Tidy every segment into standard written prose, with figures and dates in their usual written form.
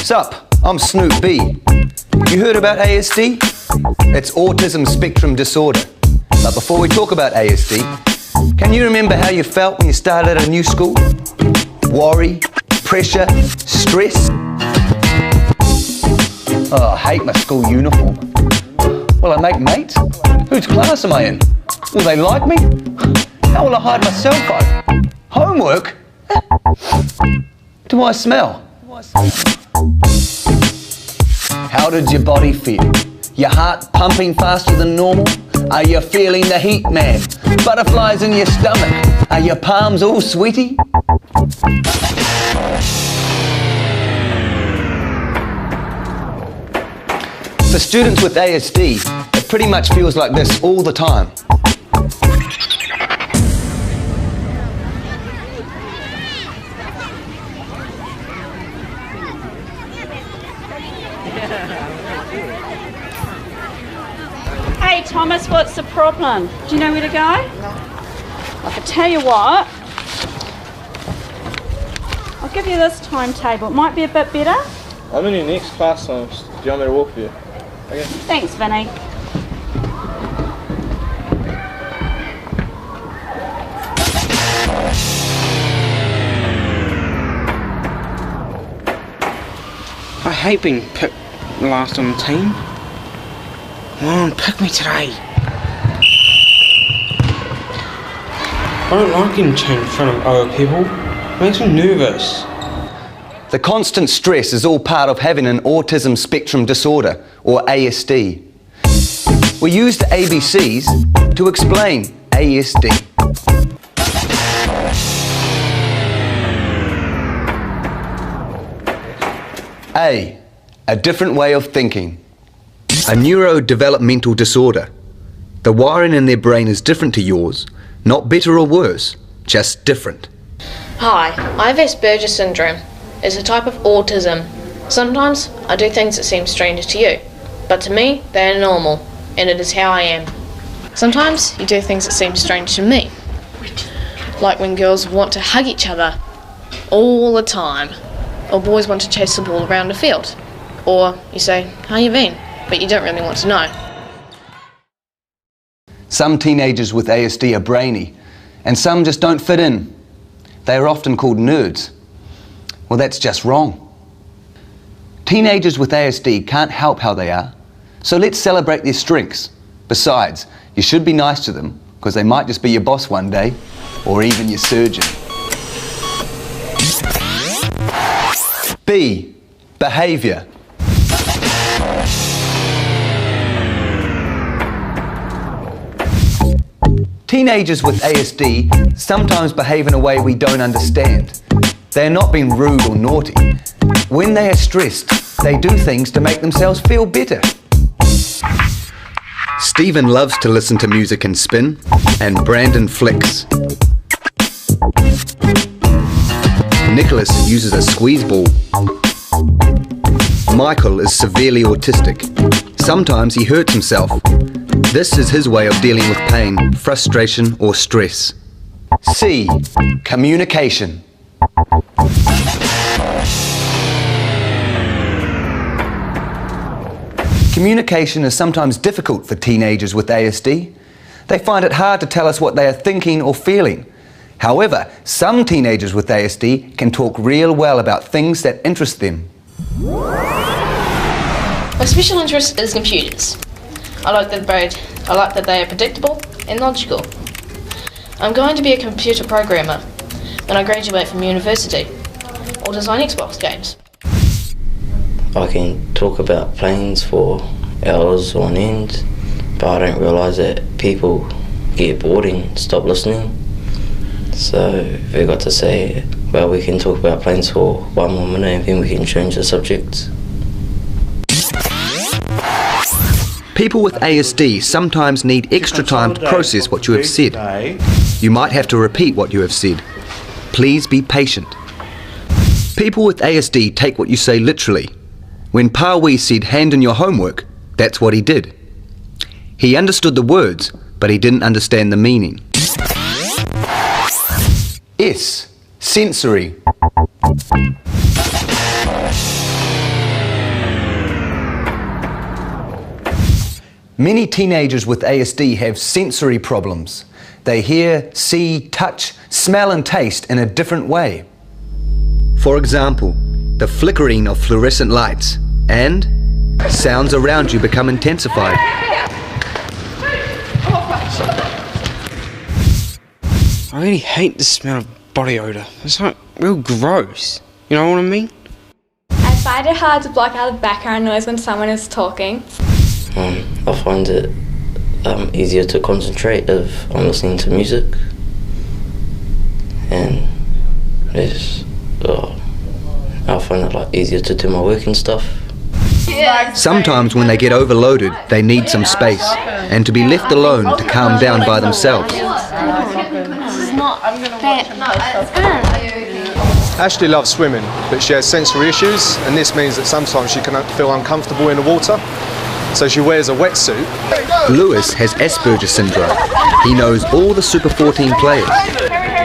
Sup, I'm Snoop B. You heard about ASD? It's Autism Spectrum Disorder. But before we talk about ASD, can you remember how you felt when you started at a new school? Worry, pressure, stress? Oh, I hate my school uniform. Will I make mates? Whose class am I in? Will they like me? How will I hide my cell phone? Homework? Do I smell? How did your body feel? Your heart pumping faster than normal? Are you feeling the heat, man? Butterflies in your stomach? Are your palms all sweaty? For students with ASD, it pretty much feels like this all the time. Hey Thomas, what's the problem? Do you know where to go? No. I can tell you what. I'll give you this timetable. It might be a bit better. I'm in your next class, so do you want me to walk with you? Okay. Thanks, Vinny. I hate being picked last on the team. Come on, pick me today. I don't like getting chained in front of other people. It makes me nervous. The constant stress is all part of having an Autism Spectrum Disorder, or ASD. We use the ABCs to explain ASD. A different way of thinking. A neurodevelopmental disorder. The wiring in their brain is different to yours, not better or worse, just different. Hi, I have Asperger's syndrome. It's a type of autism. Sometimes I do things that seem strange to you, but to me they are normal, and it is how I am. Sometimes you do things that seem strange to me, like when girls want to hug each other all the time, or boys want to chase the ball around the field, or you say, "How you been?" but you don't really want to know. Some teenagers with ASD are brainy, and some just don't fit in. They are often called nerds. Well, that's just wrong. Teenagers with ASD can't help how they are, so let's celebrate their strengths. Besides, you should be nice to them, because they might just be your boss one day, or even your surgeon. B. Behaviour. Teenagers with ASD sometimes behave in a way we don't understand. They are not being rude or naughty. When they are stressed, they do things to make themselves feel better. Stephen loves to listen to music and spin, and Brandon flicks. Nicholas uses a squeeze ball. Michael is severely autistic. Sometimes he hurts himself. This is his way of dealing with pain, frustration, or stress. C. Communication. Communication is sometimes difficult for teenagers with ASD. They find it hard to tell us what they are thinking or feeling. However, some teenagers with ASD can talk real well about things that interest them. My special interest is computers. I like that they are predictable and logical. I'm going to be a computer programmer when I graduate from university, or design Xbox games. I can talk about planes for hours on end, but I don't realise that people get bored and stop listening. So we got to say, well, we can talk about planes for 1 more minute and then we can change the subject. People with ASD sometimes need extra time to process what you have said. You might have to repeat what you have said. Please be patient. People with ASD take what you say literally. When Pawi said hand in your homework, that's what he did. He understood the words, but he didn't understand the meaning. S. Sensory. Many teenagers with ASD have sensory problems. They hear, see, touch, smell and taste in a different way. For example, the flickering of fluorescent lights and sounds around you become intensified. I really hate the smell of body odour. It's like real gross. You know what I mean? I find it hard to block out the background noise when someone is talking. I find it easier to concentrate if I'm listening to music, and I find it easier to do my work and stuff. Sometimes when they get overloaded, they need some space and to be left alone to calm down by themselves. Ashley loves swimming, but she has sensory issues, and this means that sometimes she can feel uncomfortable in the water, so she wears a wetsuit. Lewis has Asperger's syndrome. He knows all the Super 14 players.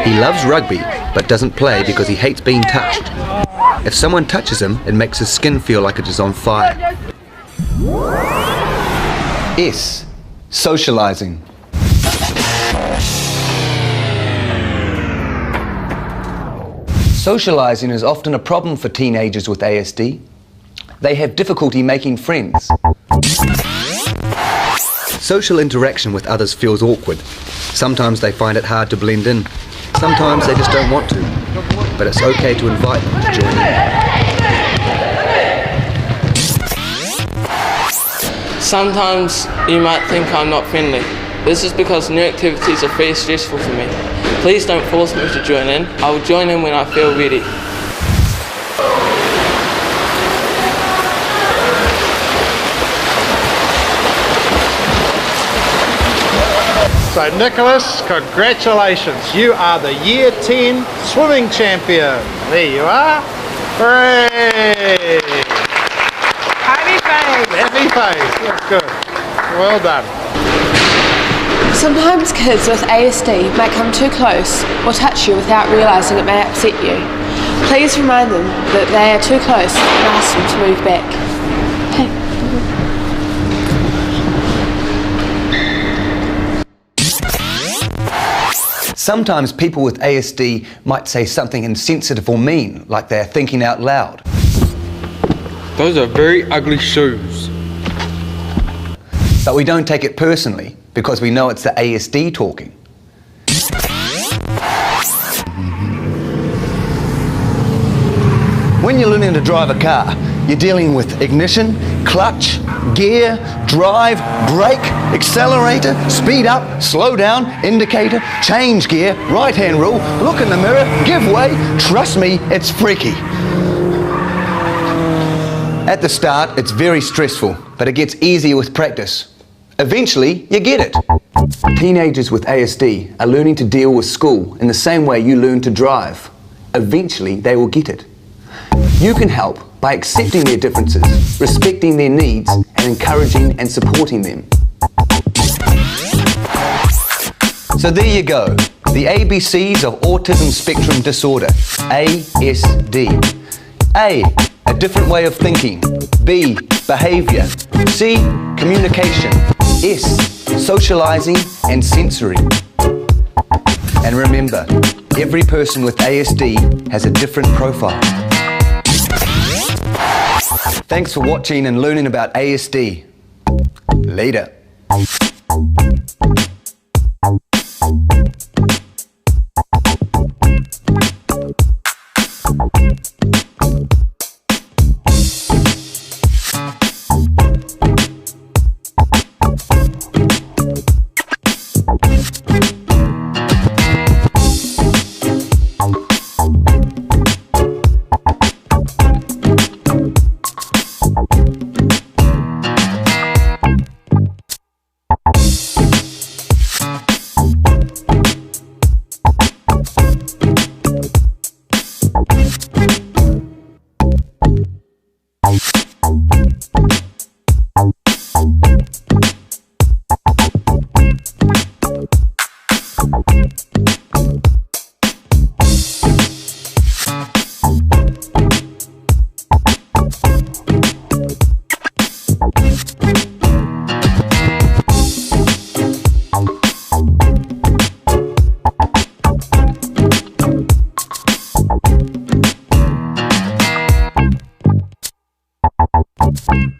He loves rugby, but doesn't play because he hates being touched. If someone touches him, it makes his skin feel like it is on fire. S. Socializing. Socializing is often a problem for teenagers with ASD. They have difficulty making friends. Social interaction with others feels awkward. Sometimes they find it hard to blend in. Sometimes they just don't want to. But it's okay to invite them to join in. Sometimes you might think I'm not friendly. This is because new activities are very stressful for me. Please don't force me to join in. I will join in when I feel ready. So Nicholas, congratulations. You are the Year 10 swimming champion. There you are. Hooray! Happy face! Happy face. That's good. Well done. Sometimes kids with ASD may come too close or touch you without realising it may upset you. Please remind them that they are too close and ask them to move back. Sometimes people with ASD might say something insensitive or mean, like they're thinking out loud. Those are very ugly shoes. But we don't take it personally because we know it's the ASD talking. When you're learning to drive a car, you're dealing with ignition, clutch, gear, drive, brake, accelerator, speed up, slow down, indicator, change gear, right-hand rule, look in the mirror, give way. Trust me, it's freaky. At the start, it's very stressful, but it gets easier with practice. Eventually, you get it. Teenagers with ASD are learning to deal with school in the same way you learn to drive. Eventually, they will get it. You can help by accepting their differences, respecting their needs, and encouraging and supporting them. So there you go, the ABCs of Autism Spectrum Disorder, ASD. A different way of thinking. B, behaviour. C, communication. S, socialising and sensory. And remember, every person with ASD has a different profile. Thanks for watching and learning about ASD. Later. you.